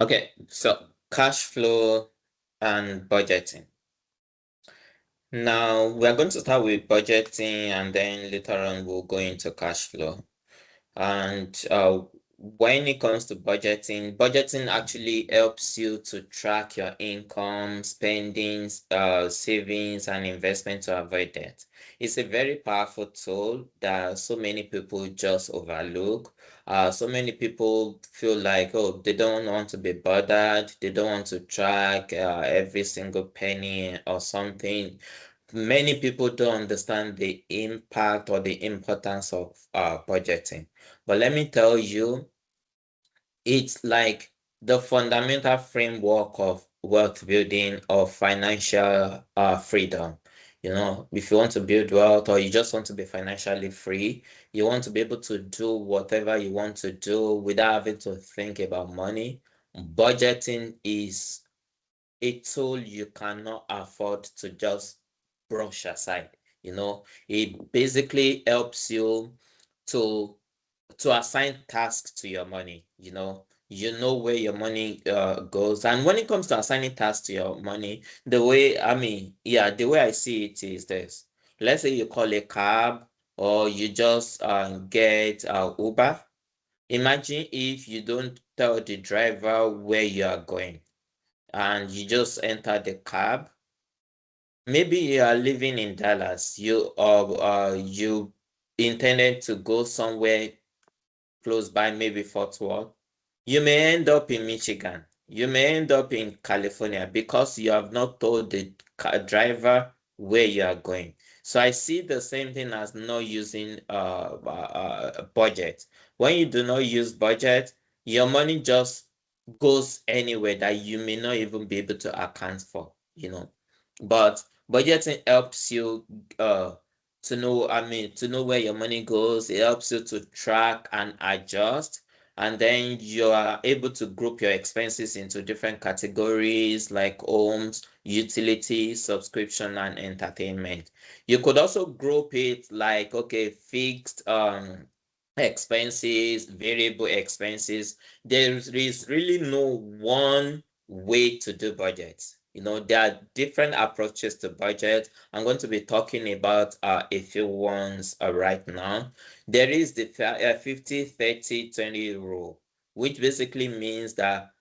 Okay, so cash flow and budgeting. Now we're going to start with budgeting and then later on we'll go into cash flow. And when it comes to budgeting, budgeting actually helps you to track your income, spendings, savings, and investment to avoid debt. It's a very powerful tool that so many people just overlook. So many people feel like, oh, they don't want to be bothered, they don't want to track every single penny or something. Many people don't understand the impact or the importance of budgeting. But let me tell you, it's like the fundamental framework of wealth building or financial freedom. You know, if you want to build wealth or you just want to be financially free, you want to be able to do whatever you want to do without having to think about money. Budgeting is a tool you cannot afford to just brush aside. You know, it basically helps you to assign tasks to your money. You know where your money goes. And when it comes to assigning tasks to your money, the way I see it is this. Let's say you call a cab or you just get Uber. Imagine if you don't tell the driver where you are going and you just enter the cab. Maybe you are living in Dallas. You intended to go somewhere close by, maybe Fort Worth. You may end up in Michigan. You may end up in California because you have not told the driver where you are going. So I see the same thing as not using budget. When you do not use budget, your money just goes anywhere that you may not even be able to account for, But budgeting helps you to know where your money goes. It helps you to track and adjust, and then you are able to group your expenses into different categories like homes, utilities, subscription, and entertainment. You could also group it like, okay, fixed expenses, variable expenses. There is really no one way to do budgets. There are different approaches to budget. I'm going to be talking about a few ones right now. There is the 50-30-20 rule, which basically means that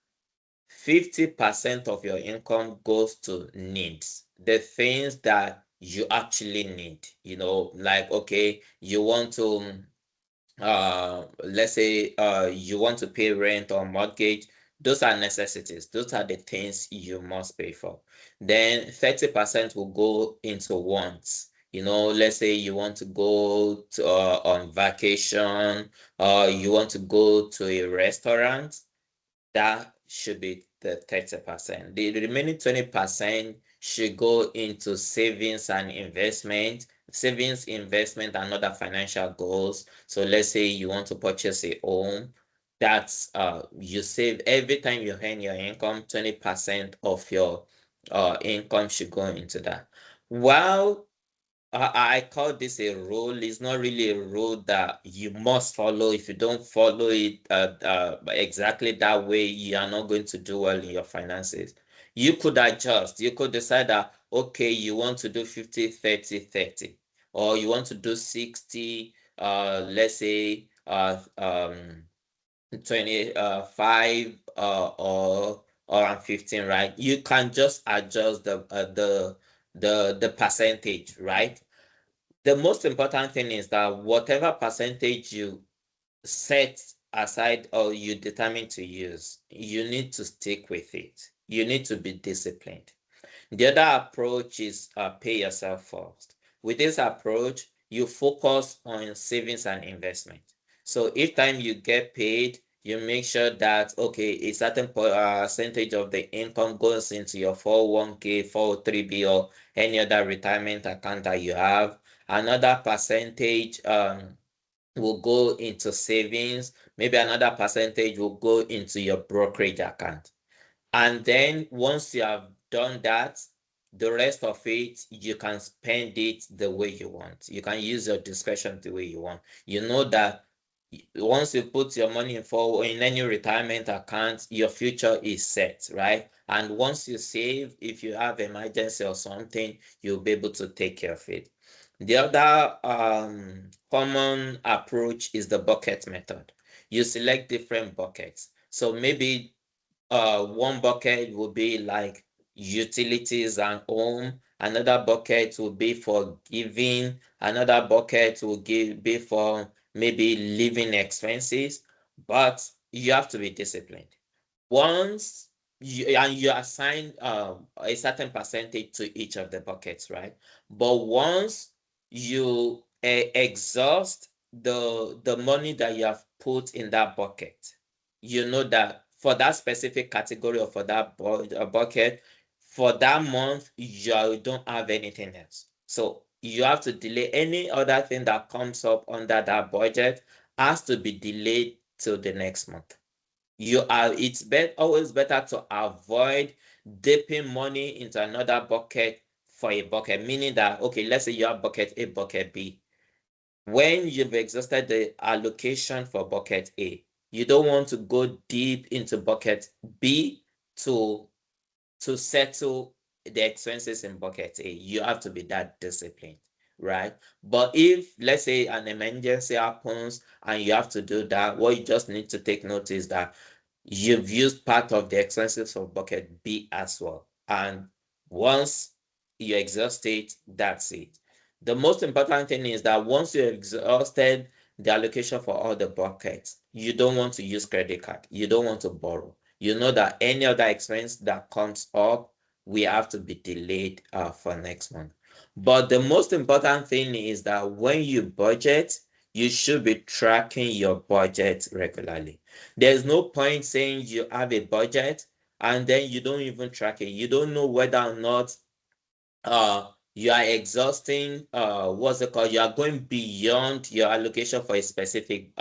50% of your income goes to needs, the things that you actually need. Like, okay, you want to let's say you want to pay rent or mortgage. Those are necessities. Those are the things you must pay for. Then 30% will go into wants. Let's say you want to go to, on vacation, or you want to go to a restaurant. That should be the 30%. The remaining 20% should go into savings, investment, and other financial goals. So let's say you want to purchase a home. That's you save every time you earn your income, 20% of your income should go into that. While I call this a rule. It's not really a rule that you must follow. If you don't follow it exactly that way, you are not going to do well in your finances. You could adjust. You could decide that, okay, you want to do 50-30-30, or you want to do 60, let's say 25 or 15, right? You can just adjust the percentage, right? The most important thing is that whatever percentage you set aside or you determine to use, you need to stick with it. You need to be disciplined. The other approach is pay yourself first. With this approach, you focus on savings and investment. So each time you get paid, you make sure that, okay, a certain percentage of the income goes into your 401k, 403b, or any other retirement account that you have. Another percentage will go into savings. Maybe another percentage will go into your brokerage account. And then once you have done that, the rest of it, you can spend it the way you want. You can use your discretion the way you want. You know that Once you put your money in any retirement account, your future is set, right? And once you save, if you have emergency or something, you'll be able to take care of it. The other common approach is the bucket method. You select different buckets. So maybe one bucket will be like utilities and home. Another bucket will be for giving. Another bucket will be for maybe living expenses. But you have to be disciplined. Once you assign a certain percentage to each of the buckets, right? But once you exhaust the money that you have put in that bucket, you know that for that specific category or for that bucket, for that month, you don't have anything else. So you have to delay any other thing that comes up under that budget has to be delayed till the next month. It's always better to avoid dipping money into another bucket for a bucket, meaning that, okay, let's say you have bucket A, bucket B. When you've exhausted the allocation for bucket A, you don't want to go deep into bucket B to settle the expenses in bucket A. You have to be that disciplined, right? But if, let's say, an emergency happens and you have to do that, what you just need to take note is that you've used part of the expenses of bucket B as well. And once you exhaust it, that's it. The most important thing is that once you exhausted the allocation for all the buckets, you don't want to use credit card. You don't want to borrow. You know that any other expense that comes up, we have to be delayed for next month. But the most important thing is that when you budget, you should be tracking your budget regularly. There's no point saying you have a budget and then you don't even track it. You don't know whether or not you are exhausting what's it called? You are going beyond your allocation for a specific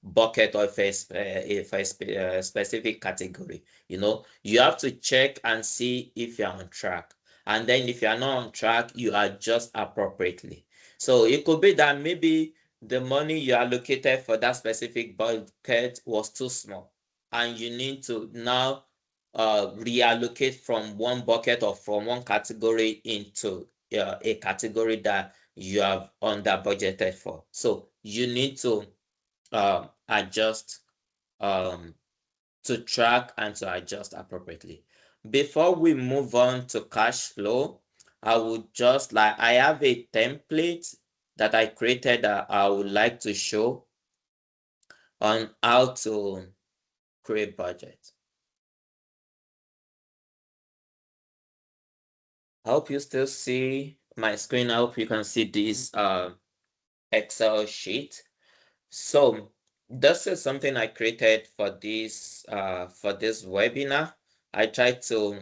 bucket or if a specific category. You have to check and see if you're on track. And then if you're not on track, you adjust appropriately. So it could be that maybe the money you allocated for that specific bucket was too small, and you need to now reallocate from one bucket or from one category into a category that you have under budgeted for. So you need to adjust to track and to adjust appropriately. Before we move on to cash flow, I would just I have a template that I created that I would like to show on how to create budget. I hope you still see my screen. I hope you can see this Excel sheet. So this is something I created for this webinar. I tried to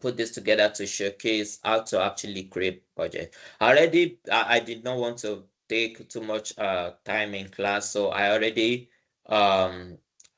put this together to showcase how to actually create budget. I did not want to take too much time in class, so I already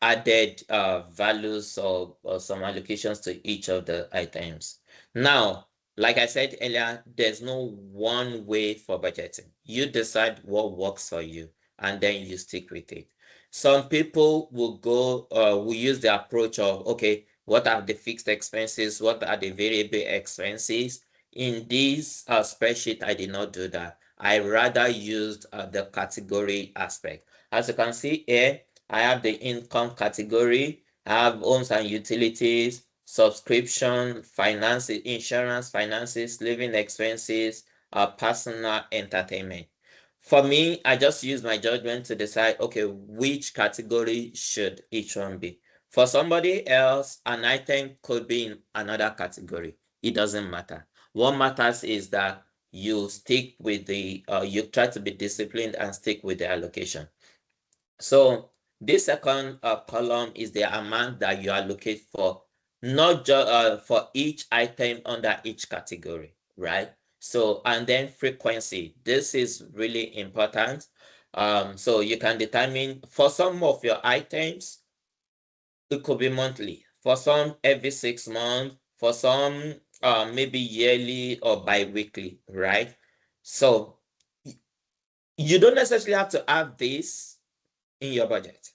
added values or some allocations to each of the items. Now, like I said earlier, there's no one way for budgeting. You decide what works for you and then you stick with it. Some people will use the approach of, okay, what are the fixed expenses? What are the variable expenses? In this spreadsheet, I did not do that. I rather used the category aspect. As you can see here, I have the income category. I have homes and utilities, subscription, finances, insurance, finances, living expenses, personal entertainment. For me, I just use my judgment to decide, okay, which category should each one be. For somebody else, an item could be in another category. It doesn't matter. What matters is that you stick with you try to be disciplined and stick with the allocation. So this second column is the amount that you allocate for, not just for each item under each category, right? So, and then frequency. This is really important. So you can determine for some of your items, it could be monthly. For some, every 6 months. For some, maybe yearly or bi-weekly, right? So you don't necessarily have to have this in your budget.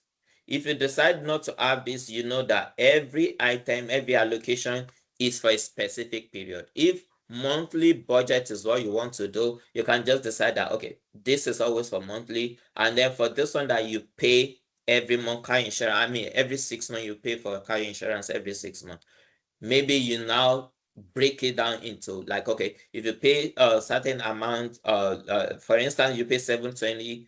If you decide not to have this, you know that every item, every allocation is for a specific period. If monthly budget is what you want to do, you can just decide that, okay, this is always for monthly. And then for this one that you pay every month car insurance, I mean, every 6 months you pay for car insurance every 6 months. Maybe you now break it down into like, okay, if you pay a certain amount, for instance, you pay 720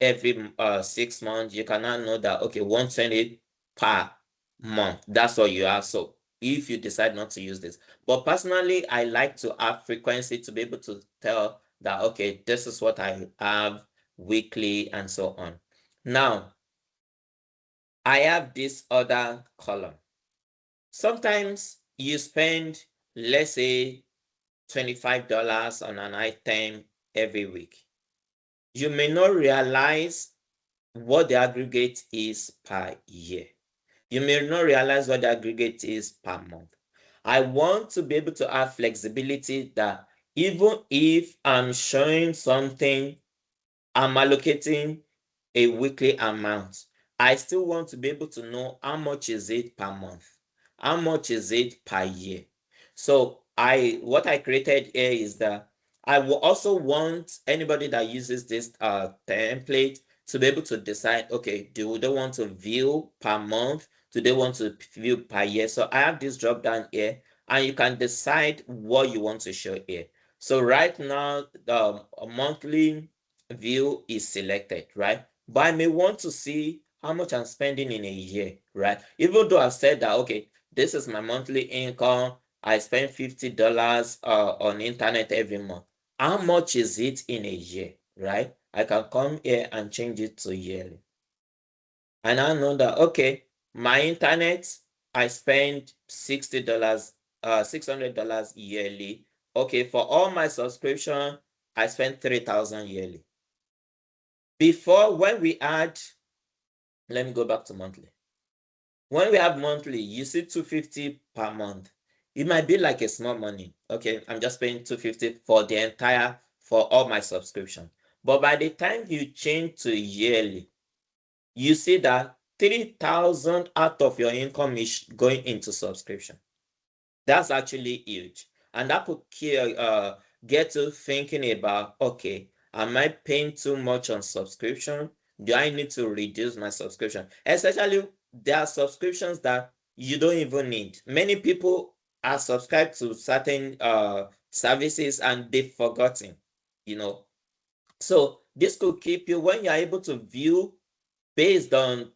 every 6 months, you can now know that, okay, 120 per month, that's what you have. So if you decide not to use this, but personally, I like to have frequency to be able to tell that, okay, this is what I have weekly and so on. Now, I have this other column. Sometimes you spend, let's say, $25 on an item every week. You may not realize what the aggregate is per year. You may not realize what the aggregate is per month. I want to be able to have flexibility that even if I'm showing something, I'm allocating a weekly amount, I still want to be able to know how much is it per month, how much is it per year. So what I created here is that I will also want anybody that uses this template to be able to decide, okay, do they want to view per month? Do they want to view per year? So I have this drop down here, and you can decide what you want to show here. So right now, the monthly view is selected, right? But I may want to see how much I'm spending in a year, right? Even though I've said that, okay, this is my monthly income, I spend $50 on internet every month. How much is it in a year, right? I can come here and change it to yearly. And I know that, okay, my internet, I spend $60, $600 yearly. Okay, for all my subscription, I spend 3,000 yearly. Before, when we add, let me go back to monthly. When we have monthly, you see 250 per month. It might be like a small money. Okay, I'm just paying 250 for the entire, for all my subscription. But by the time you change to yearly, you see that 3,000 out of your income is going into subscription. That's actually huge. And that could get you thinking about, okay, am I paying too much on subscription? Do I need to reduce my subscription? Especially, there are subscriptions that you don't even need. Many people are subscribed to certain services and they've forgotten, you know. So this could keep you, when you're able to view based on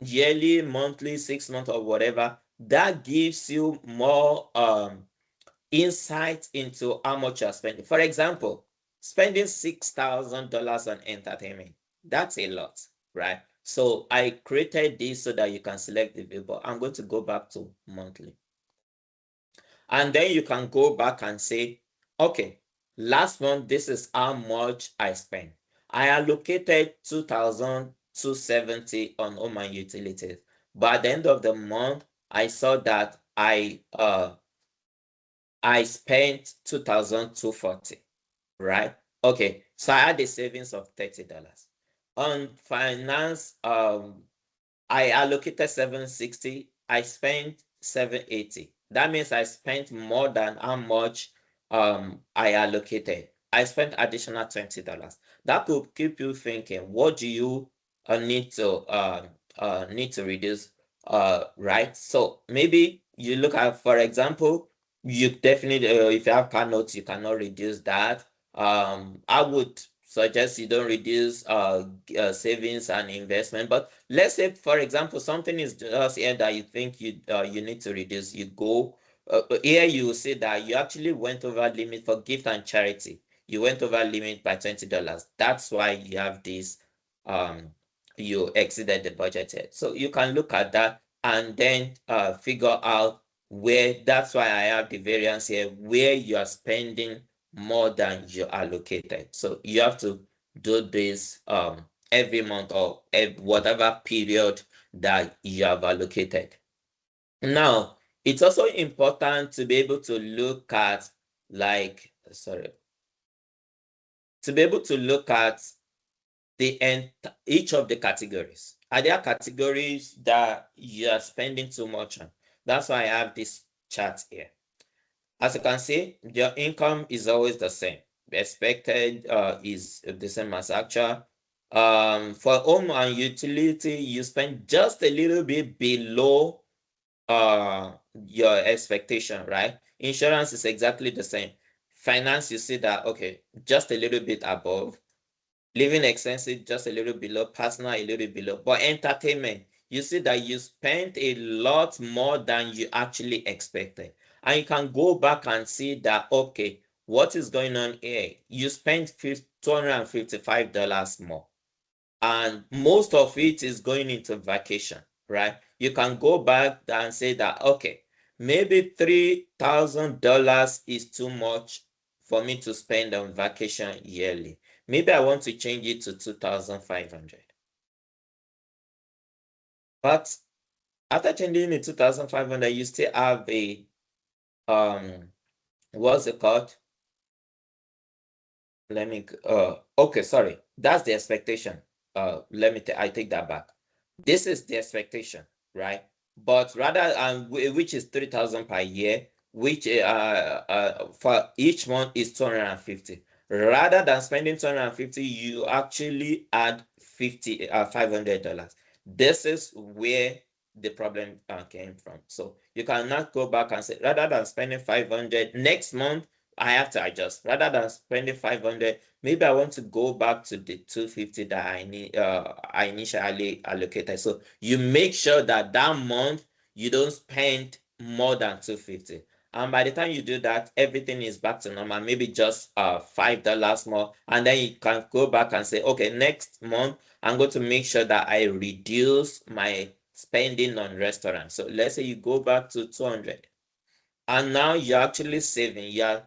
yearly, monthly, 6 months, or whatever, that gives you more insight into how much you're spending. For example, spending $6,000 on entertainment, that's a lot, right? So I created this so that you can select the view, but I'm going to go back to monthly. And then you can go back and say, okay, last month, this is how much I spent. I allocated 2,270 on home and utilities. But at the end of the month, I saw that I spent 2,240, right? Okay, so I had a savings of $30. On finance, I allocated 760, I spent 780. That means I spent more than how much I allocated. I spent additional $20. That could keep you thinking, what do you need to reduce, right? So maybe you look at, for example, you definitely, if you have car notes, you cannot reduce that. I would suggest you don't reduce savings and investment. But let's say, for example, something is just here that you think you need to reduce. You go here, you will see that you actually went over limit for gift and charity. You went over limit by $20. That's why you have this. You exceeded the budget here. So you can look at that and then figure out where. That's why I have the variance here, where you are spending more than you allocated. So you have to do this every month or whatever period that you have allocated. Now, it's also important to be able to look at, like, sorry, to be able to look at each of the categories. Are there categories that you are spending too much on? That's why I have this chart here. As you can see, your income is always the same. Expected is the same as actual. For home and utility, you spend just a little bit below your expectation, right? Insurance is exactly the same. Finance, you see that, okay, just a little bit above. Living expenses, just a little below. Personal, a little below. But entertainment, you see that you spent a lot more than you actually expected. And you can go back and see that, okay, what is going on here? You spent $255 more. And most of it is going into vacation, right? You can go back and say that, okay, maybe $3,000 is too much for me to spend on vacation yearly. Maybe I want to change it to 2,500. But after changing it to 2,500, you still have a what's it called? Let me okay, sorry. That's the expectation. I take that back. This is the expectation, right? But rather which is 3,000 per year, which for each month is 250. Rather than spending 250, you actually add $500. This is where the problem came from. So you cannot go back and say, rather than spending 500 next month, I have to adjust. Rather than spending 500, maybe I want to go back to the 250 that I initially allocated. So you make sure that that month you don't spend more than 250. And by the time you do that, everything is back to normal. Maybe just $5 more. And then you can go back and say, okay, next month I'm going to make sure that I reduce my spending on restaurants. So let's say you go back to 200. And now you're actually saving. You have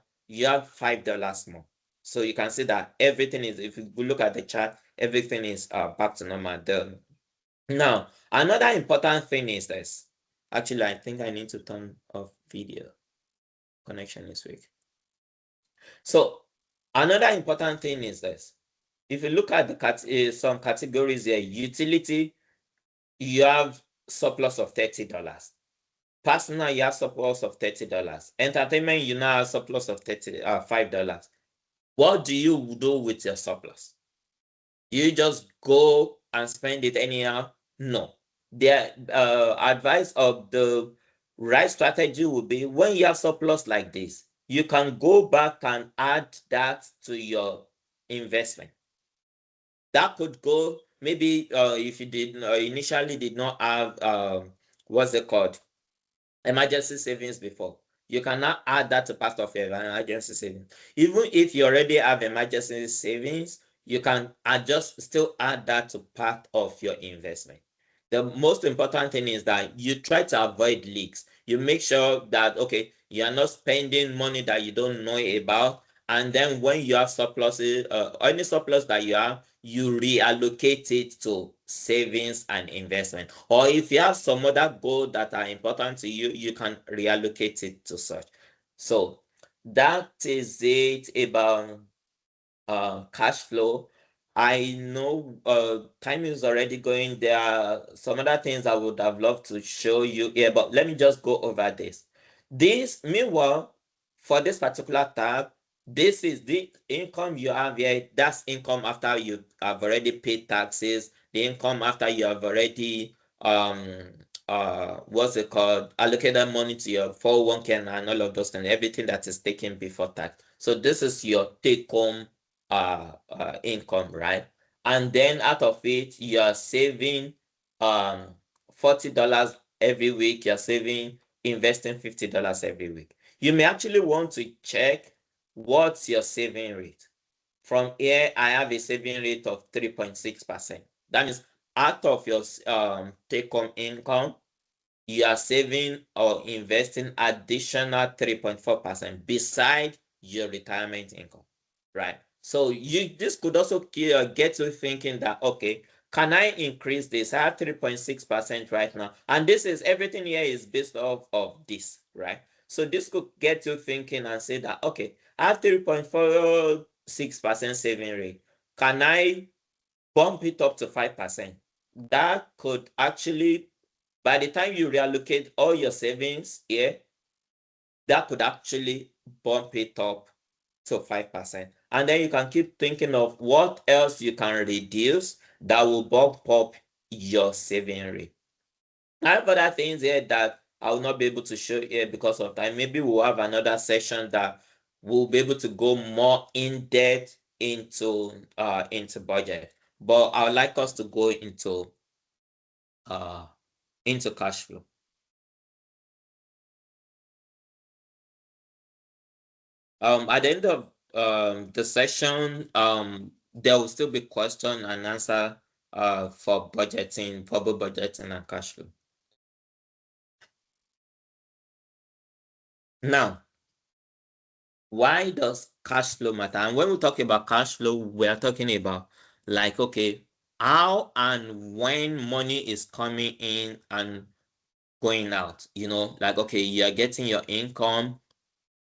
$5 more. So you can see that everything is, if you look at the chart, everything is back to normal. Now, another important thing is this. Actually, I think I need to turn off video. Connection is weak. So another important thing is this. If you look at the some categories here, utility, you have surplus of $30. Personal, you have surplus of $30. Entertainment, you now have surplus of $5. What do you do with your surplus? You just go and spend it anyhow? No. The advice of the right strategy would be, when you have surplus like this, you can go back and add that to your investment. That could go, maybe if you did initially did not have what's it called, emergency savings before, you cannot add that to part of your emergency savings. Even if you already have emergency savings, you can still add that to part of your investment. The most important thing is that you try to avoid leaks. You make sure that, okay, you are not spending money that you don't know about. And then when you have surpluses, any surplus that you have, you reallocate it to savings and investment. Or if you have some other goals that are important to you, you can reallocate it to such. So that is it about cash flow. I know time is already going. There are some other things I would have loved to show you here, but let me just go over this. Meanwhile, for this particular tab, this is the income you have here. That's income after you have already paid taxes, the income after you have already what's it called, allocated money to your 401k and all of those things, everything that is taken before tax. So this is your take home income, right? And then out of it, you're saving $40 every week. You're saving, investing $50 every week. You may actually want to check what's your saving rate. From here, I have a saving rate of 3.6%. That means out of your take-home income, you are saving or investing additional 3.4% beside your retirement income, right? So this could also get you thinking that, okay, can I increase this? I have 3.6% right now, and this is everything here is based off of this, right? So this could get you thinking and say that, okay, I have 3.46% saving rate. Can I bump it up to 5%. That could actually, by the time you reallocate all your savings here, that could actually bump it up to 5%. And then you can keep thinking of what else you can reduce that will bump up your saving rate. I have other things here that I will not be able to show here because of time. Maybe we'll have another session that we'll be able to go more in depth into budget. But I would like us to go uh into cash flow. At the end of the session, there will still be question and answer for budgeting, for both budgeting and cash flow. Now, why does cash flow matter? And when we talk about cash flow, we are talking about like, okay, how and when money is coming in and going out, like, okay, you're getting your income,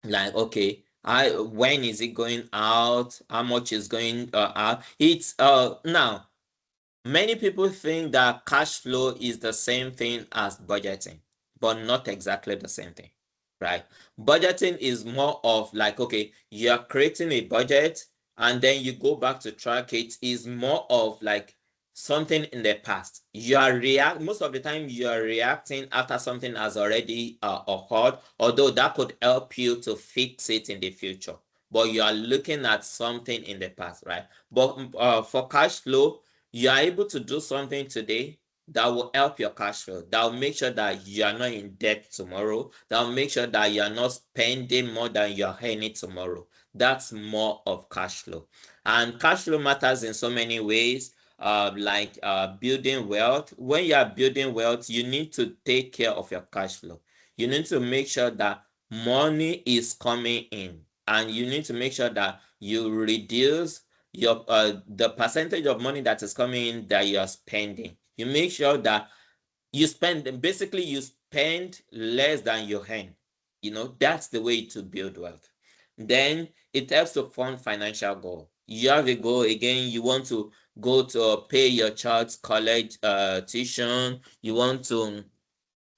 like, okay, when is it going out? How much is going out? It's now many people think that cash flow is the same thing as budgeting, but not exactly the same thing, right? Budgeting is more of like, okay, you're creating a budget and then you go back to track it. Is more of like something in the past. Most of the time you are reacting after something has already occurred, although that could help you to fix it in the future. But you are looking at something in the past, right? But for cash flow, you are able to do something today that will help your cash flow, that will make sure that you are not in debt tomorrow, that will make sure that you are not spending more than you are earning tomorrow. That's more of cash flow. And cash flow matters in so many ways, like building wealth. When you are building wealth, you need to take care of your cash flow. You need to make sure that money is coming in, and you need to make sure that you reduce your the percentage of money that is coming in that you are spending. You make sure that you spend less than you earn. That's the way to build wealth. Then it helps to fund financial goal. You have a goal again, you want to go to pay your child's college tuition, you want to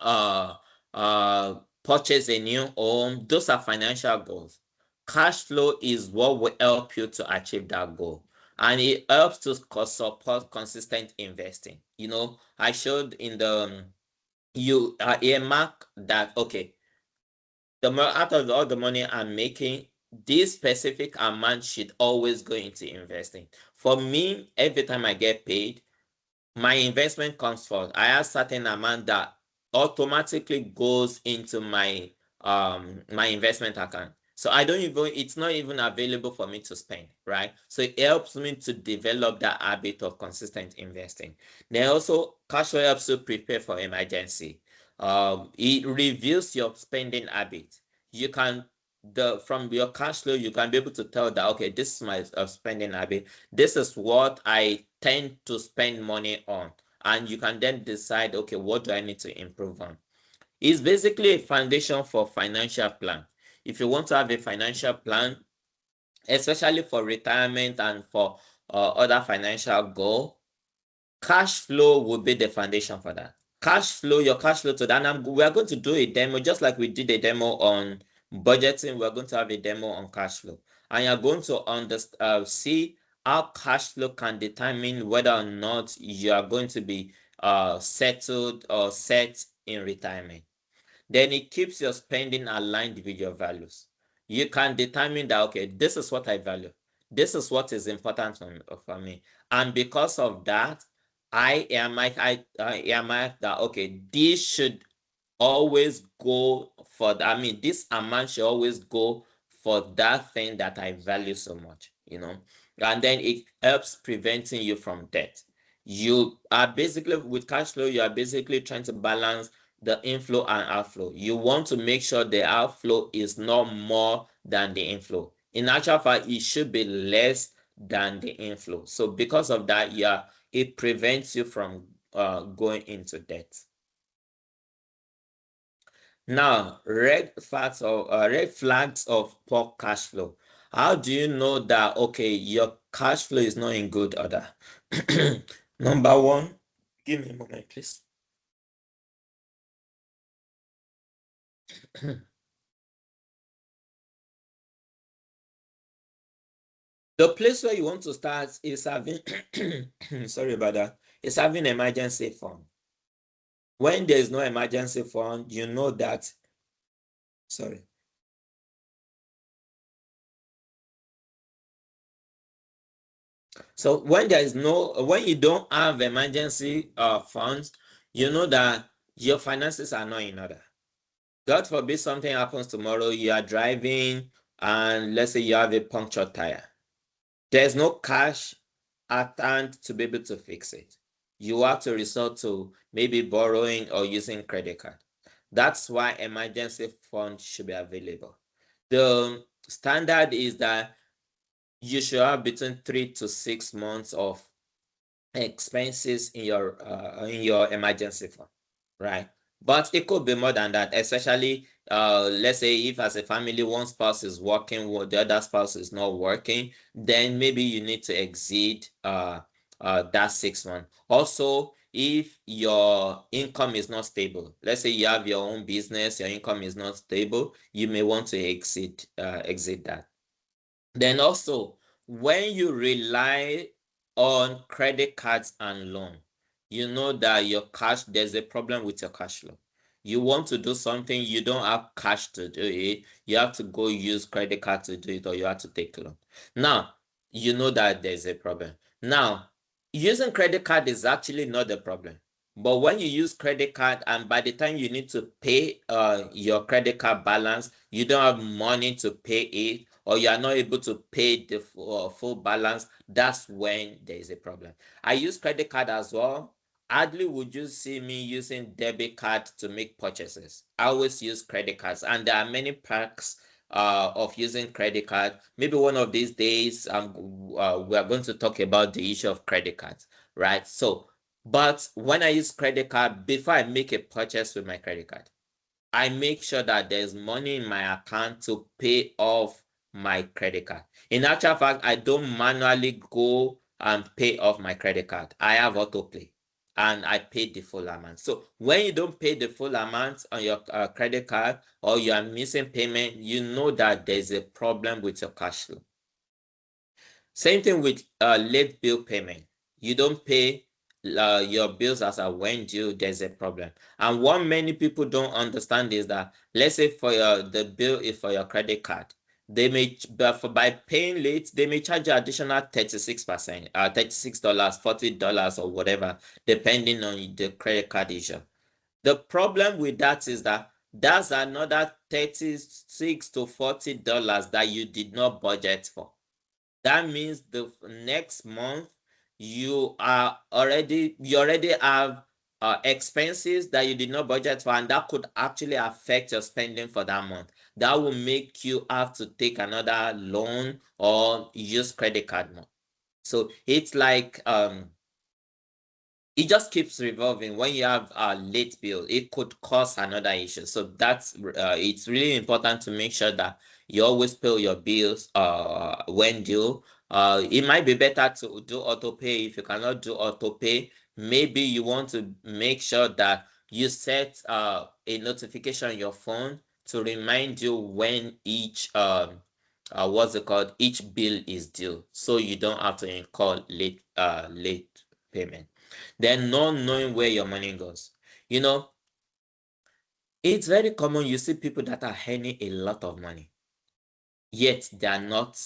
uh, purchase a new home. Those are financial goals. Cash flow is what will help you to achieve that goal. And it helps to support consistent investing. I showed in the you earmark that, okay, out of all the money I'm making, this specific amount should always go into investing. For me, every time I get paid, my investment comes first. I have certain amount that automatically goes into my investment account. So it's not even available for me to spend, right? So it helps me to develop that habit of consistent investing. Then also cash flow helps you prepare for emergency. It reviews your spending habit. You can from your cash flow, you can be able to tell that, okay, this is my spending habit. This is what I tend to spend money on. And you can then decide, okay, what do I need to improve on? It's basically a foundation for financial plan. If you want to have a financial plan, especially for retirement and for other financial goal, cash flow will be the foundation for that. Your cash flow to that. And we are going to do a demo, just like we did a demo on budgeting. We're going to have a demo on cash flow. And you're going to see how cash flow can determine whether or not you are going to be settled or set in retirement. Then it keeps your spending aligned with your values. You can determine that, okay, this is what I value. This is what is important for me. And because of that, I am that, okay, this should always go for that. I mean, this amount should always go for that thing that I value so much. And then it helps preventing you from debt. You are basically, with cash flow, you are basically trying to balance the inflow and outflow. You want to make sure the outflow is not more than the inflow. In actual fact, it should be less than the inflow. So because of that, yeah, it prevents you from going into debt. Now, red flags of poor cash flow. How do you know that, okay, your cash flow is not in good order? Number one, give me a moment, please. The place where you want to start is having, sorry about that, is having emergency fund. When there is no emergency fund, you know that, sorry. So when there is no, when you don't have emergency funds, you know that your finances are not in order. God forbid something happens tomorrow, you are driving and let's say you have a punctured tire. There's no cash at hand to be able to fix it. You have to resort to maybe borrowing or using credit card. That's why emergency fund should be available. The standard is that you should have between 3 to 6 months of expenses in your emergency fund, right? But it could be more than that, especially let's say if as a family one spouse is working, while the other spouse is not working, then maybe you need to exceed that 6 months. Also, if your income is not stable, let's say you have your own business, your income is not stable, you may want to exceed that. Then also, when you rely on credit cards and loan, you know that there's a problem with your cash flow. You want to do something, you don't have cash to do it, you have to go use credit card to do it, or you have to take loan. Now, you know that there's a problem. Now, using credit card is actually not the problem. But when you use credit card and by the time you need to pay your credit card balance, you don't have money to pay it, or you are not able to pay the full balance, that's when there is a problem. I use credit card as well. Hardly would you see me using debit card to make purchases. I always use credit cards, and there are many perks of using credit card. Maybe one of these days, we are going to talk about the issue of credit cards, right? So, but when I use credit card, before I make a purchase with my credit card, I make sure that there's money in my account to pay off my credit card. In actual fact, I don't manually go and pay off my credit card. I have autopay and I pay the full amount. So when you don't pay the full amount on your credit card, or you are missing payment, you know that there's a problem with your cash flow. Same thing with late bill payment. You don't pay your bills as a when due, there's a problem. And what many people don't understand is that, let's say for the bill is for your credit card, they may, by paying late, they may charge you additional 36%, $36, $40 or whatever, depending on the credit card issue. The problem with that is that that's another $36 to $40 that you did not budget for. That means the next month you already have expenses that you did not budget for, and that could actually affect your spending for that month. That will make you have to take another loan or use credit card more. So it's like it just keeps revolving. When you have a late bill, it could cause another issue. So that's it's really important to make sure that you always pay your bills when due. It might be better to do auto pay. If you cannot do auto pay, maybe you want to make sure that you set a notification on your phone to remind you when each what's it called, each bill is due, so you don't have to incur late payment. Then not knowing where your money goes. You know, it's very common you see people that are earning a lot of money, yet they are not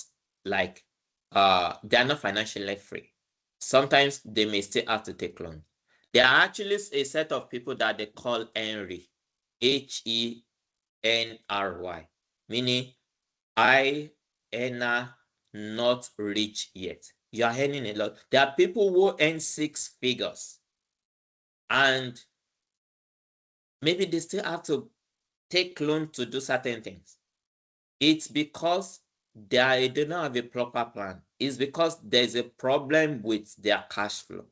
like they are not financially free. Sometimes they may still have to take loan. There are actually a set of people that they call Henry, HENRY, meaning I earner not rich yet. You are earning a lot. There are people who earn 6 figures and maybe they still have to take loan to do certain things. It's because they don't have a proper plan. It's because there's a problem with their cash flow.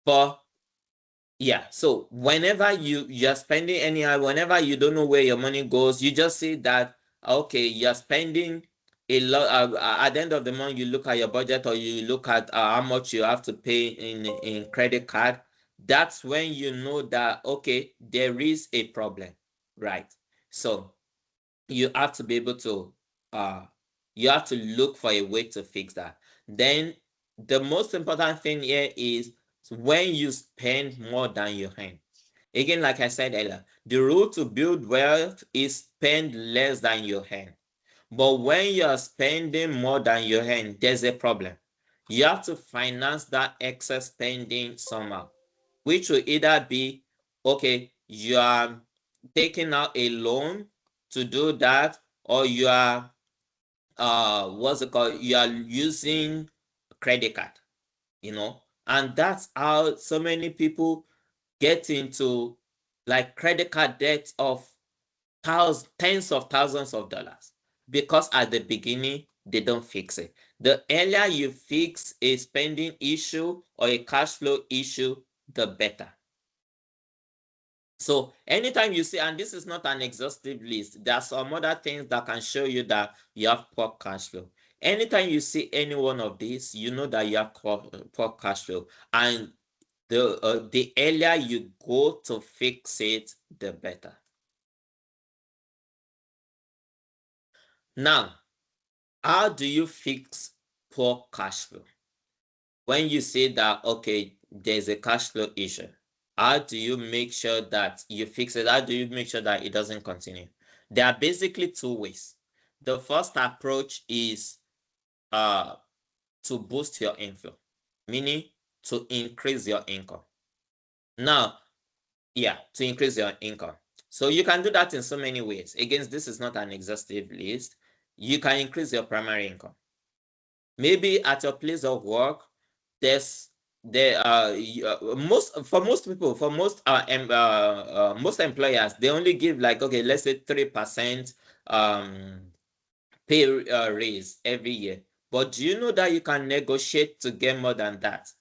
But yeah, so whenever you're spending anyhow, whenever you don't know where your money goes, you just see that okay, you're spending a lot at the end of the month, you look at your budget, or you look at how much you have to pay in credit card. That's when you know that, okay, there is a problem, right? So you have to be able to you have to look for a way to fix that. Then the most important thing here is when you spend more than you earn. Again, like I said earlier, the rule to build wealth is spend less than you earn. But when you're spending more than you earn, there's a problem. You have to finance that excess spending somehow, which will either be, okay, you are taking out a loan to do that, or you are what's it called? You are using credit card, and that's how so many people get into like credit card debt of tens of thousands of dollars, because at the beginning they don't fix it. The earlier you fix a spending issue or a cash flow issue, the better. So anytime you see, and this is not an exhaustive list, there are some other things that can show you that you have poor cash flow. Anytime you see any one of these, you know that you have poor cash flow, and the earlier you go to fix it, the better. Now, how do you fix poor cash flow? When you say that, okay, there's a cash flow issue, how do you make sure that you fix it? How do you make sure that it doesn't continue? There are basically two ways. The first approach is to boost your inflow, meaning to increase your income. Now, yeah, to increase your income. So you can do that in so many ways. Again, this is not an exhaustive list. You can increase your primary income. Maybe at your place of work, most employers, they only give like, okay, let's say 3% pay raise every year. But do you know that you can negotiate to get more than that?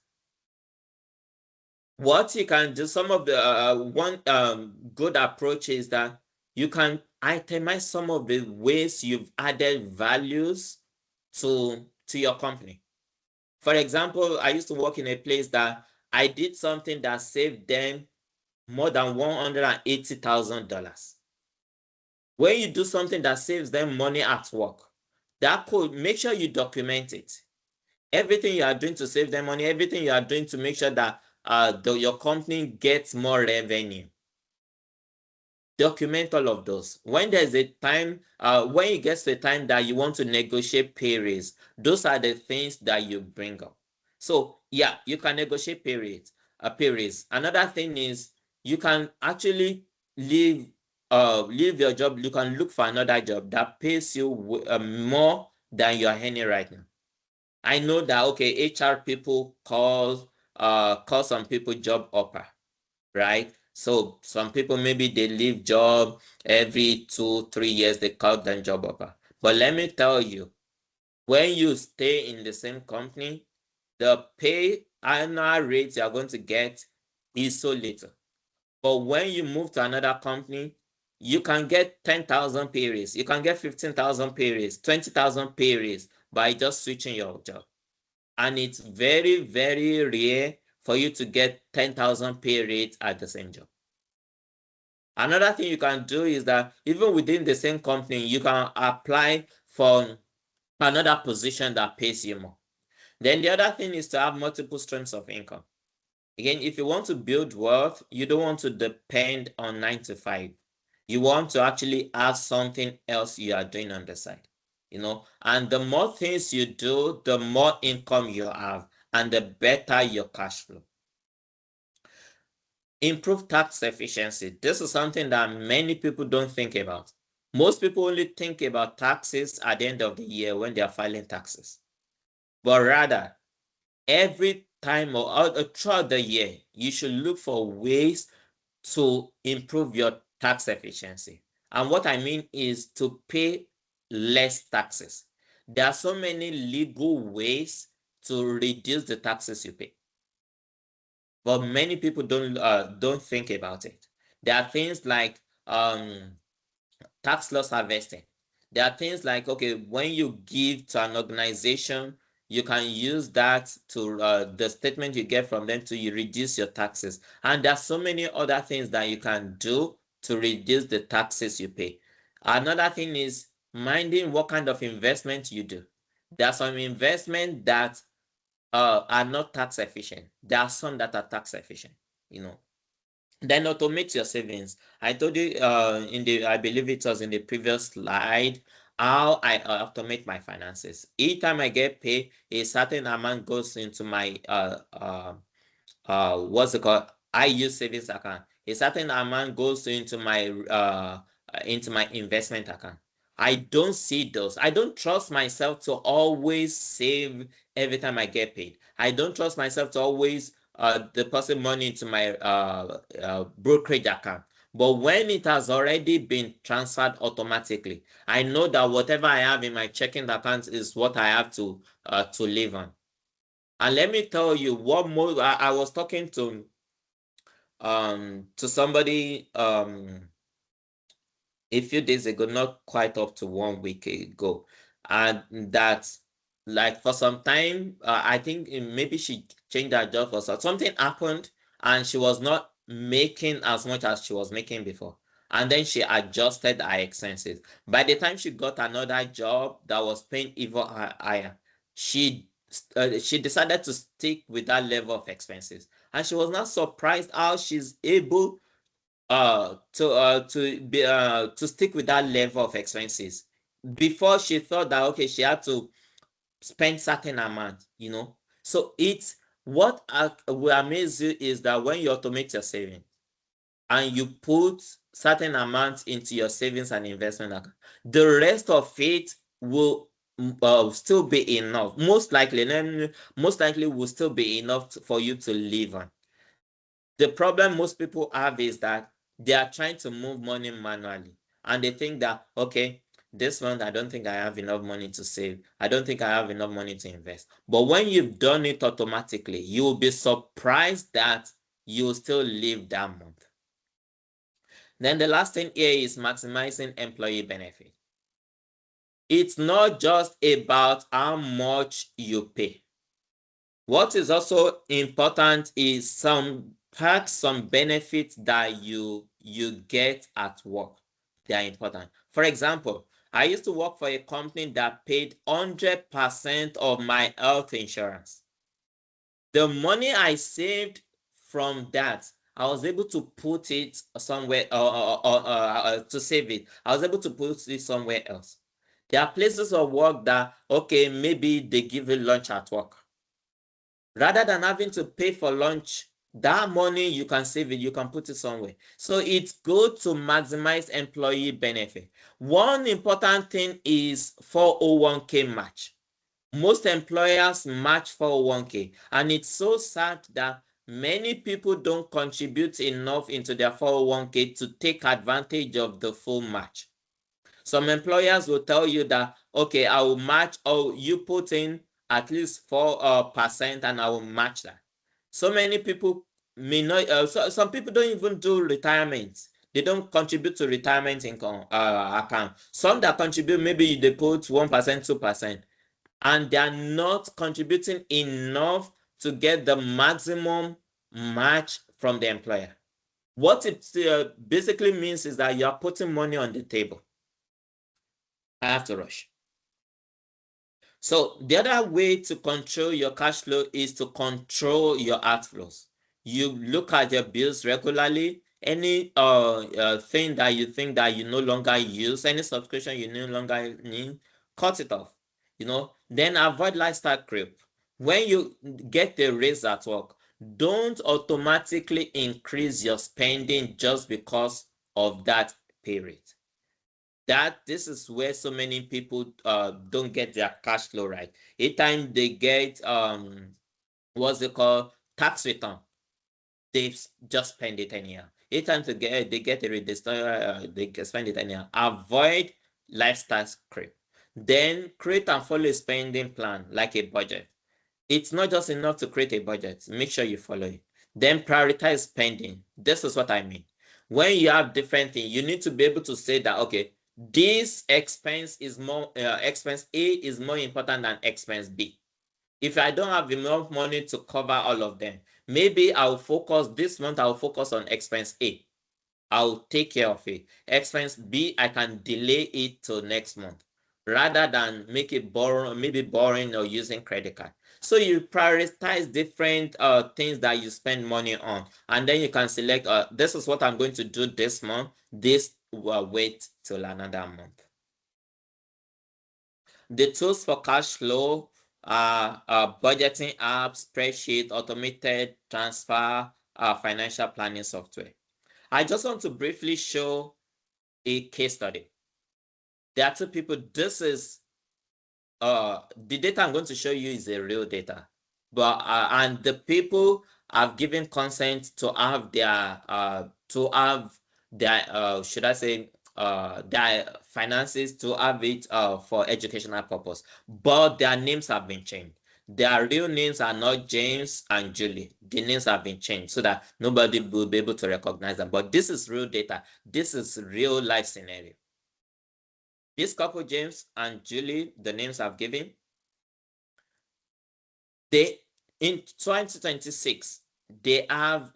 What you can do, some of the one good approach is that you can itemize some of the ways you've added values to your company. For example, I used to work in a place that I did something that saved them more than $180,000. When you do something that saves them money at work, that could make sure you document it. Everything you are doing to save them money, everything you are doing to make sure that your company gets more revenue. Document all of those. When there's a time, when it gets to a time that you want to negotiate pay raise, those are the things that you bring up. So yeah, you can negotiate pay raise. Another thing is you can actually leave your job. You can look for another job that pays you more than you are earning right now. I know that, okay, HR people call some people job offer, right? So some people, maybe they leave job every 2-3 years, they call them job offer. But let me tell you, when you stay in the same company, the pay annual rate you're going to get is so little. But when you move to another company, you can get 10,000 pay raise, you can get 15,000 pay raise, 20,000 pay raise by just switching your job. And it's very, very rare for you to get 10,000 pay raise at the same job. Another thing you can do is that even within the same company, you can apply for another position that pays you more. Then the other thing is to have multiple streams of income. Again, if you want to build wealth, you don't want to depend on 9 to 5. You want to actually have something else you are doing on the side, and the more things you do, the more income you have, and the better your cash flow. Improve tax efficiency. This is something that many people don't think about. Most people only think about taxes at the end of the year when they are filing taxes. But rather, every time or throughout the year, you should look for ways to improve your tax efficiency. And what I mean is to pay less taxes. There are so many legal ways to reduce the taxes you pay, but many people don't think about it. There are things like tax loss harvesting. There are things like, okay, when you give to an organization, you can use that to the statement you get from them to reduce your taxes. And there are so many other things that you can do to reduce the taxes you pay. Another thing is minding what kind of investment you do. There are some investments that are not tax efficient. There are some that are tax efficient, you know. Then automate your savings. I told you I believe it was in the previous slide, how I automate my finances. Each time I get paid, a certain amount goes into my what's it called? I use savings account. A certain amount goes into my investment account. I don't see those. I don't trust myself to always save every time I get paid. I don't trust myself to always deposit money into my brokerage account. But when it has already been transferred automatically, I know that whatever I have in my checking account is what I have to live on. And let me tell you what more. I was talking to somebody a few days ago, not quite up to 1 week ago, and that, like, for some time, I think maybe she changed her job or something happened, and she was not making as much as she was making before. And then she adjusted her expenses. By the time she got another job that was paying even higher, she decided to stick with that level of expenses. And she was not surprised how she's able to stick with that level of expenses. Before, she thought that, okay, she had to spend certain amount, you know. So it's what will amaze you is that when you automate your savings and you put certain amounts into your savings and investment account, the rest of it will still be enough. Most likely will still be enough for you to live on. The problem most people have is that they are trying to move money manually, and they think that, okay, this month I don't think I have enough money to save. I don't think I have enough money to invest. But when you've done it automatically, you will be surprised that you will still live that month. Then the last thing here is maximizing employee benefit. It's not just about how much you pay. What is also important is some perks, some benefits that you get at work. They are important. For example, I used to work for a company that paid 100% of my health insurance. The money I saved from that, I was able to put it somewhere to save it. I was able to put it somewhere else. There are places of work that, okay, maybe they give you lunch at work. Rather than having to pay for lunch, that money you can save it, you can put it somewhere. So it's good to maximize employee benefit. One important thing is 401k match. Most employers match 401k, and it's so sad that many people don't contribute enough into their 401k to take advantage of the full match. Some employers will tell you that, okay, I will match, or you put in at least 4% and I will match that. So many people may not, some people don't even do retirement. They don't contribute to retirement income account. Some that contribute, maybe they put 1%, 2%, and they are not contributing enough to get the maximum match from the employer. What it basically means is that you are putting money on the table. I have to rush. So the other way to control your cash flow is to control your outflows. You look at your bills regularly. Any thing that you think that you no longer use, any subscription you no longer need, cut it off. Then avoid lifestyle creep. When you get a raise at work, don't automatically increase your spending just because of that pay rate. This is where so many people don't get their cash flow right. Each time they get what's it called, tax return, they just spend it anyhow. Each time they get a register, they spend it anyhow. Avoid lifestyle creep. Then create and follow a spending plan, like a budget. It's not just enough to create a budget. Make sure you follow it. Then prioritize spending. This is what I mean. When you have different things, you need to be able to say that, okay, this expense is more expense A is more important than expense B. If I don't have enough money to cover all of them, maybe I'll focus this month, I'll focus on expense A. I'll take care of it. Expense B, I can delay it till next month rather than make it maybe borrowing or using credit card. So you prioritize different things that you spend money on, and then you can select this is what I'm going to do this month. This will wait till another month. The tools for cash flow are budgeting apps, spreadsheet, automated transfer, financial planning software. I just want to briefly show a case study. There are two people. This is the data I'm going to show you is a real data, but and the people have given consent to have their should I say their finances to have it for educational purpose, but their names have been changed. Their real names are not James and Julie. The names have been changed so that nobody will be able to recognize them. But this is real data. This is real life scenario. This couple, James and Julie, the names I've given, they in 2026 they are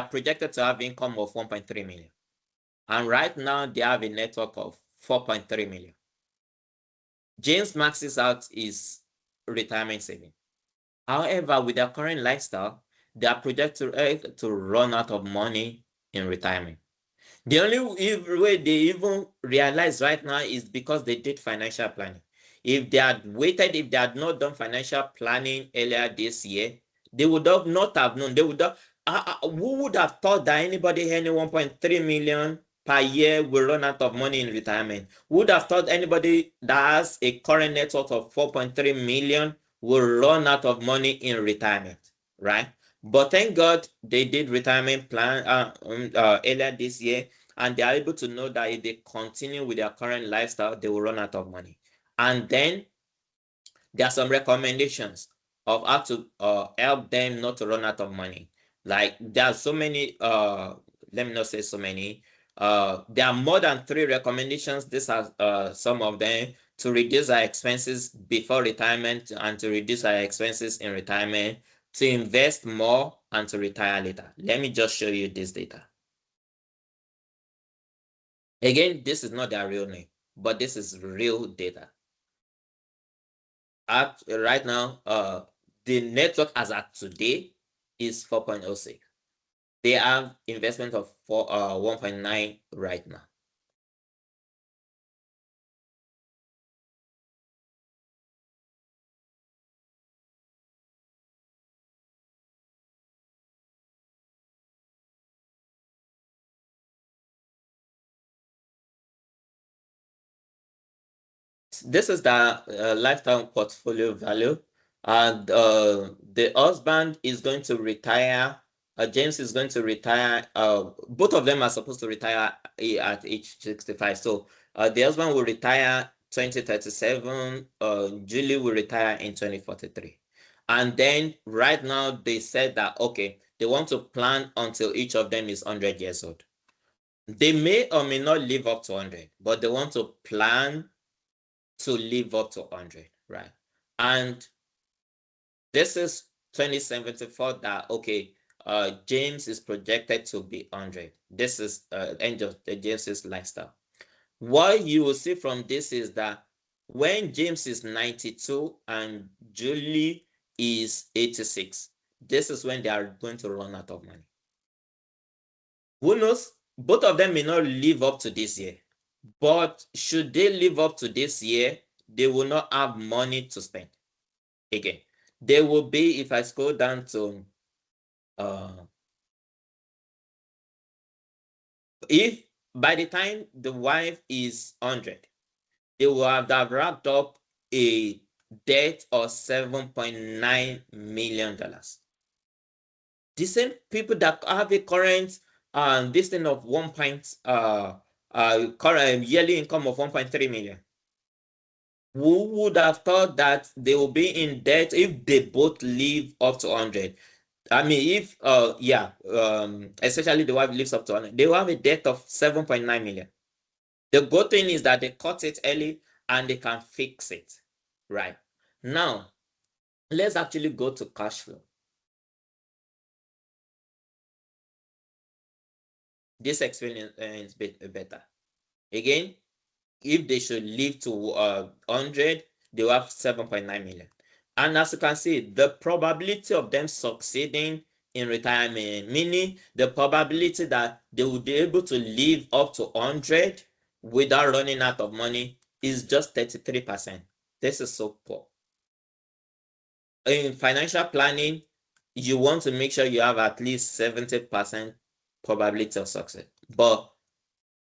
projected to have income of 1.3 million, and right now they have a net worth of 4.3 million. James maxes out his retirement saving. However, with their current lifestyle, they are projected to run out of money in retirement. The only way they even realize right now is because they did financial planning. If they had waited, if they had not done financial planning earlier this year, they would have not have known. They would have, who would have thought that anybody earning 1.3 million per year will run out of money in retirement? Who would have thought anybody that has a current net worth of 4.3 million will run out of money in retirement, right? But thank God they did retirement plan earlier this year, and they are able to know that if they continue with their current lifestyle, they will run out of money. And then there are some recommendations of how to help them not to run out of money. Like there are so many, let me not say so many, there are more than 3 recommendations. These are some of them to reduce our expenses before retirement and to reduce our expenses in retirement, to invest more and to retire later. Let me just show you this data. Again, this is not their real name, but this is real data. Right now, the network as at today is 4.06. They have investment of 1.9 right now. This is the lifetime portfolio value, and the husband is going to retire. James is going to retire. Both of them are supposed to retire at age 65. So the husband will retire 2037. Julie will retire in 2043. And then right now they said that okay, they want to plan until each of them is 100 years old. They may or may not live up to 100, but they want to plan to live up to 100, right? And this is 2074 that, okay, James is projected to be 100. This is end of the James's lifestyle. What you will see from this is that when James is 92 and Julie is 86, this is when they are going to run out of money. Who knows? Both of them may not live up to this year, but should they live up to this year, they will not have money to spend. Again, there will be, if I scroll down to if by the time the wife is 100, they will have wrapped up a debt of $7.9 million. The same people that have a current this thing of current yearly income of 1.3 million. Who would have thought that they will be in debt if they both live up to 100? I mean, if especially the wife lives up to 100, they will have a debt of 7.9 million. The good thing is that they caught it early and they can fix it, right? Now, let's actually go to cash flow. This explains better. Again, if they should live to 100, they will have 7.9 million. And as you can see, the probability of them succeeding in retirement, meaning the probability that they will be able to live up to 100 without running out of money, is just 33%. This is so poor. In financial planning, you want to make sure you have at least 70% probability of success, but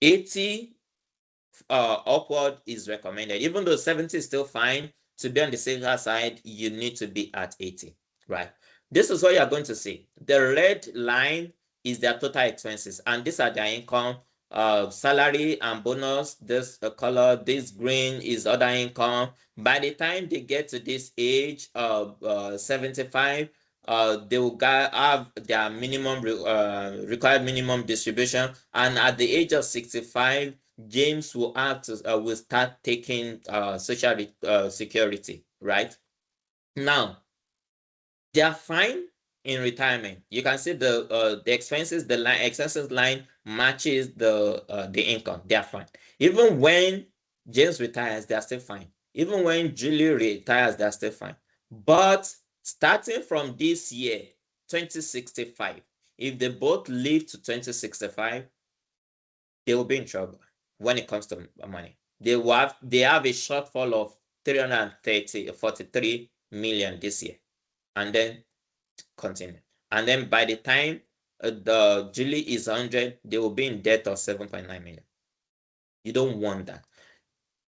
80 upward is recommended. Even though 70 is still fine, to be on the safer side, you need to be at 80, right? This is what you're going to see. The red line is their total expenses, and these are their income, salary and bonus. This color, this green is other income. By the time they get to this age of 75, they will have their minimum required minimum distribution, and at the age of 65, James will have to will start taking social security, right? Now, they are fine in retirement. You can see the expenses, the line expenses line matches the income. They are fine. Even when James retires, they are still fine. Even when Julie retires, they are still fine. But starting from this year, 2065, if they both live to 2065, they will be in trouble when it comes to money. They have a shortfall of 43 million this year, and then continue. And then by the time the Julie is 100, they will be in debt of 7.9 million. You don't want that.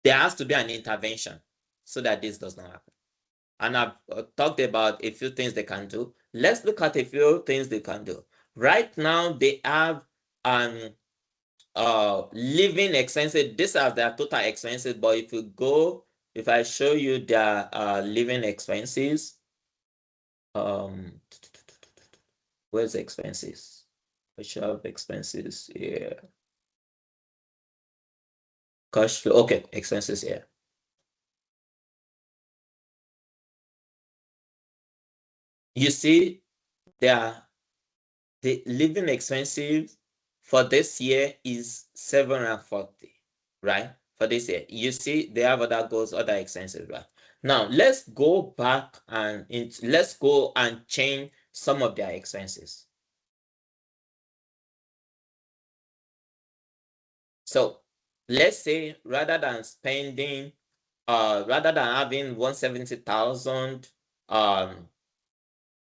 There has to be an intervention so that this does not happen. And I've talked about a few things they can do. Let's look at a few things they can do. Right now, they have an living expenses. These are their total expenses, but if I show you their living expenses, where's the expenses? I should have expenses here. Cash flow. Okay, expenses here. You see, the living expenses for this year is 740, right? For this year, you see, they have other goals, other expenses, right? Now let's go back and let's go and change some of their expenses. So let's say rather than having 170,000,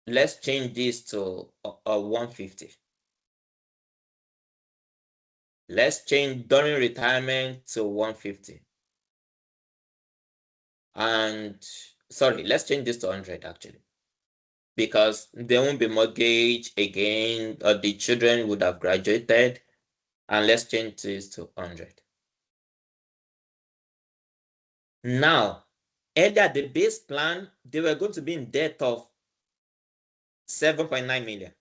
let's change this to 150. Let's change during retirement to 150. And sorry, let's change this to 100 actually, because there won't be mortgage again, or the children would have graduated. And let's change this to 100. Now, earlier the base plan, they were going to be in debt of 7.9 million.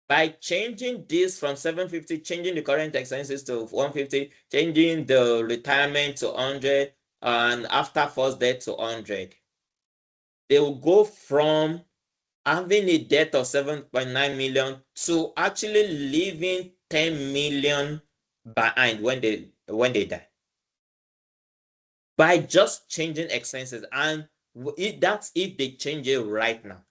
By changing this from 750, changing the current expenses to 150, changing the retirement to 100, and after first debt to 100, they will go from having a debt of 7.9 million to actually leaving 10 million behind when they die, by just changing expenses. And that's if they change it right now.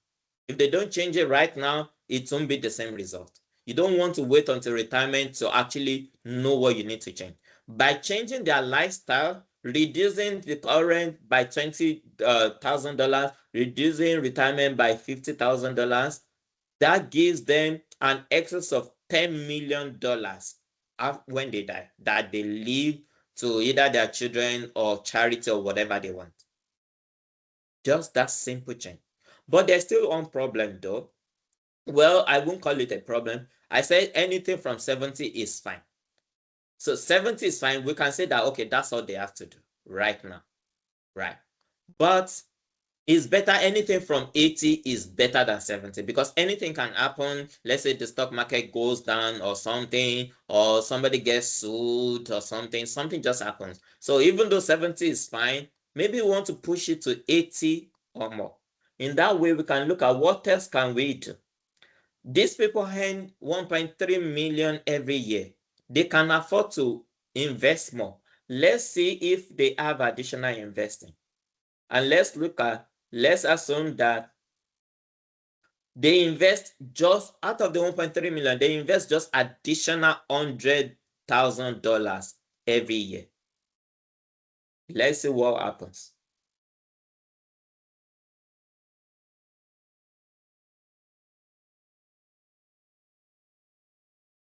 If they don't change it right now, it won't be the same result. You don't want to wait until retirement to actually know what you need to change. By changing their lifestyle, reducing the current by $20,000, reducing retirement by $50,000, that gives them an excess of $10 million when they die, that they leave to either their children or charity or whatever they want. Just that simple change. But there's still one problem though. Well, I won't call it a problem. I said anything from 70 is fine. So 70 is fine. We can say that, okay, that's all they have to do right now. Right. But It's better, anything from 80 is better than 70 because anything can happen. Let's say the stock market goes down or something, or somebody gets sued or something just happens. So even though 70 is fine, maybe we want to push it to 80 or more. In that way, we can look at what else can we do. These people earn 1.3 million every year. They can afford to invest more. Let's see if they have additional investing. And let's assume that they invest just out of the 1.3 million, they invest just additional $100,000 every year. Let's see what happens.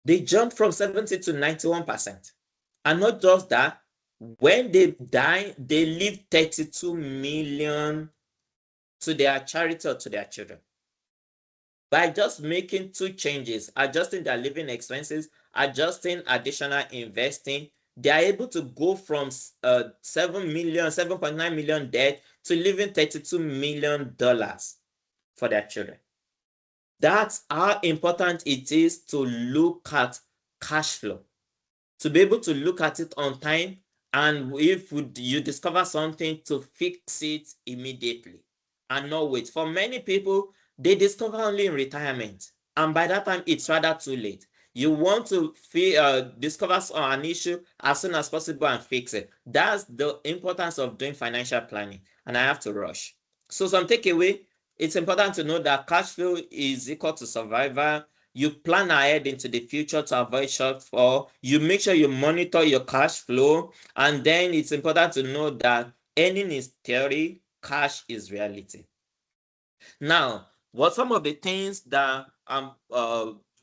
They jump from 70 to 91%. And not just that, when they die, they leave 32 million to their charity or to their children. By just making two changes, adjusting their living expenses, adjusting additional investing, they are able to go from 7.9 million debt to leaving $32 million for their children. That's how important it is to look at cash flow, to be able to look at it on time, and if you discover something, to fix it immediately and not wait. For many people, they discover only in retirement, and by that time it's rather too late. You want to discover an issue as soon as possible and fix it. That's the importance of doing financial planning, and I have to rush. So some takeaway: it's important to know that cash flow is equal to survival. You plan ahead into the future to avoid shortfall. You make sure you monitor your cash flow. And then it's important to know that earning is theory, cash is reality. Now, what some of the things that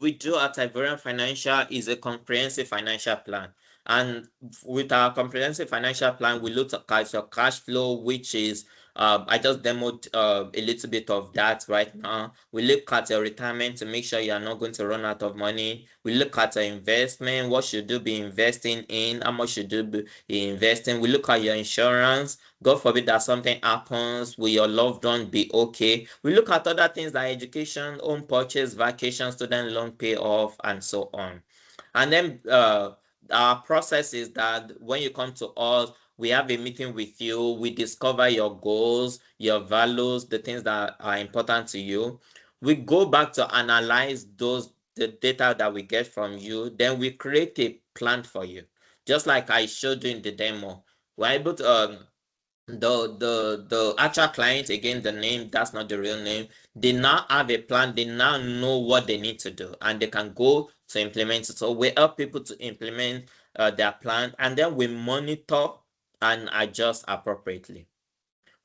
we do at Ivorian Financial is a comprehensive financial plan. And with our comprehensive financial plan, we look at your cash flow, which is I just demoed a little bit of that right now. We look at your retirement to make sure you are not going to run out of money. We look at your investment, what should you be investing in, how much should you be investing. We look at your insurance. God forbid that something happens, will your loved one be okay? We look at other things like education, home purchase, vacation, student loan payoff, and so on. And then our process is that when you come to us, we have a meeting with you. We discover your goals, your values, the things that are important to you. We go back to analyze the data that we get from you. Then we create a plan for you. Just like I showed you in the demo. We're able to the actual client, again, the name, that's not the real name. They now have a plan. They now know what they need to do, and they can go to implement it. So we help people to implement their plan, and then we monitor and adjust appropriately.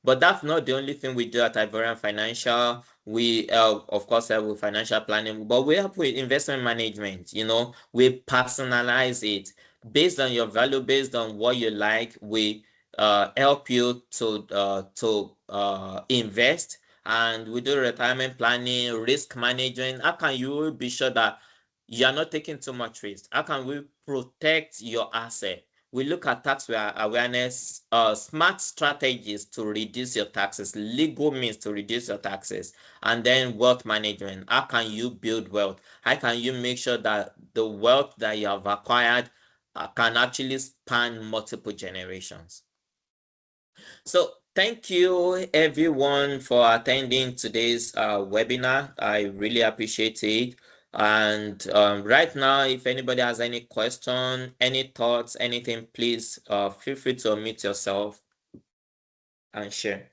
But that's not the only thing we do at Ivorian Financial. We, of course, help with financial planning, but we help with investment management. We personalize it based on your value, based on what you like. We help you to invest, and we do retirement planning, risk management. How can you be sure that you are not taking too much risk? How can we protect your asset? We look at tax awareness, smart strategies to reduce your taxes, legal means to reduce your taxes, and then wealth management. How can you build wealth? How can you make sure that the wealth that you have acquired can actually span multiple generations? So thank you everyone for attending today's webinar. I really appreciate it. And right now, if anybody has any question, any thoughts, anything, please feel free to unmute yourself and share.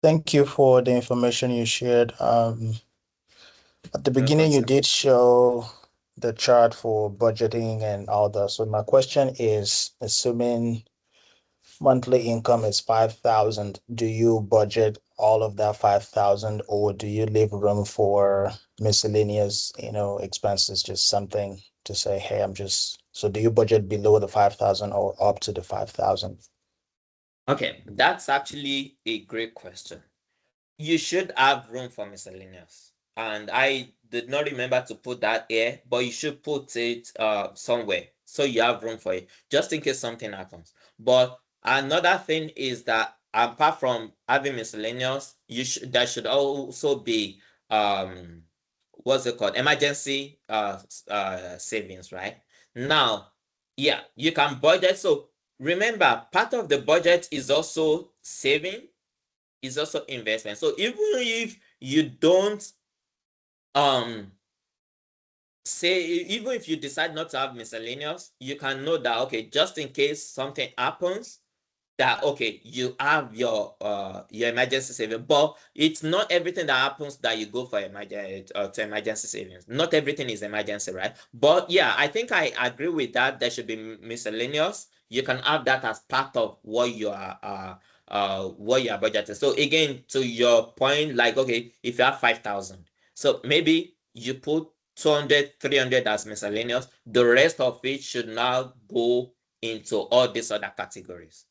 Thank you for the information you shared. At the beginning, you did show the chart for budgeting and all that. So my question is, assuming monthly income is 5,000, do you budget all of that 5,000, or do you leave room for miscellaneous, expenses, just something to say, hey, so do you budget below the 5,000 or up to the 5,000? Okay, that's actually a great question. You should have room for miscellaneous. And I did not remember to put that here, but you should put it somewhere so you have room for it, just in case something happens. But another thing is that apart from having miscellaneous, there should also be what's it called, emergency savings, right? Now, yeah, you can budget. So remember, part of the budget is also saving, is also investment. So even if you don't say, even if you decide not to have miscellaneous, you can know that, okay, just in case something happens, that okay, you have your emergency savings. But it's not everything that happens that you go for emergency to emergency savings. Not everything is emergency, right? But yeah, I think I agree with that. There should be miscellaneous. You can have that as part of what you are budgeting. So again, to your point, like, okay, if you have 5,000, so maybe you put 200, 300 as miscellaneous. The rest of it should now go into all these other categories.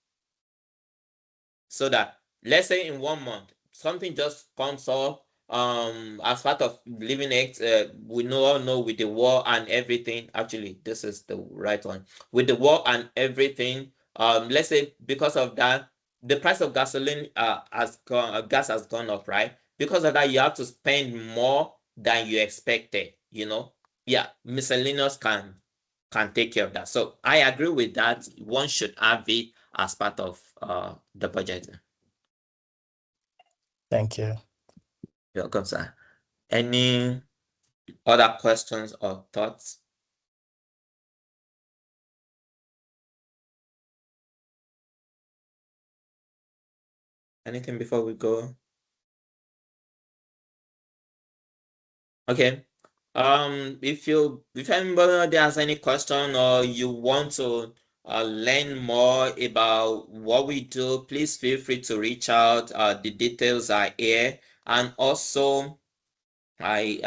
So that, let's say in 1 month, something just comes up as part of living it. We all know with the war and everything. Actually, this is the right one. With the war and everything, let's say because of that, the price of gasoline gas has gone up, right? Because of that, you have to spend more than you expected, yeah, miscellaneous can take care of that. So I agree with that. One should have it as part of the budget. Thank you. You're welcome, sir. Any other questions or thoughts? Anything before we go? Okay. If anybody has any question or you want to learn more about what we do, please feel free to reach out. The details are here. And also, we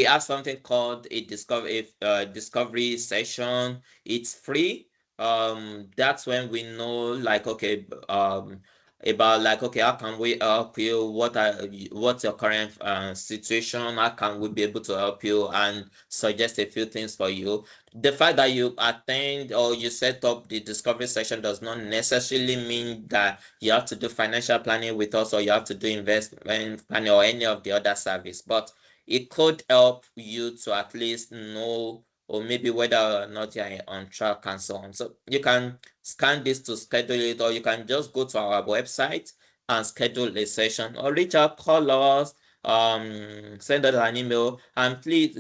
have something called a discovery session. It's free. That's when we know, like, okay, about, like, okay, how can we help you? What's your current situation? How can we be able to help you and suggest a few things for you? The fact that you attend or you set up the discovery session does not necessarily mean that you have to do financial planning with us or you have to do investment planning or any of the other service, but it could help you to at least know, or maybe whether or not you're on track and so on. So you can scan this to schedule it, or you can just go to our website and schedule a session, or reach out, call us, send us an email. And please,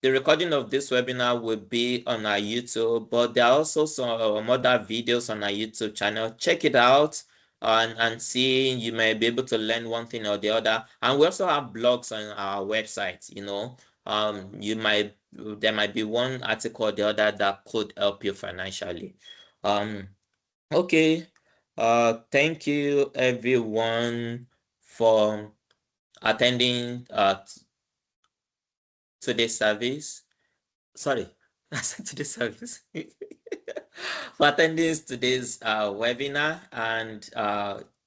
the recording of this webinar will be on our YouTube, but there are also some other videos on our YouTube channel. Check it out and see. You may be able to learn one thing or the other. And we also have blogs on our website. There might be one article or the other that could help you financially. Okay. Thank you everyone for attending today's service. Sorry, today's service. For attending today's webinar, and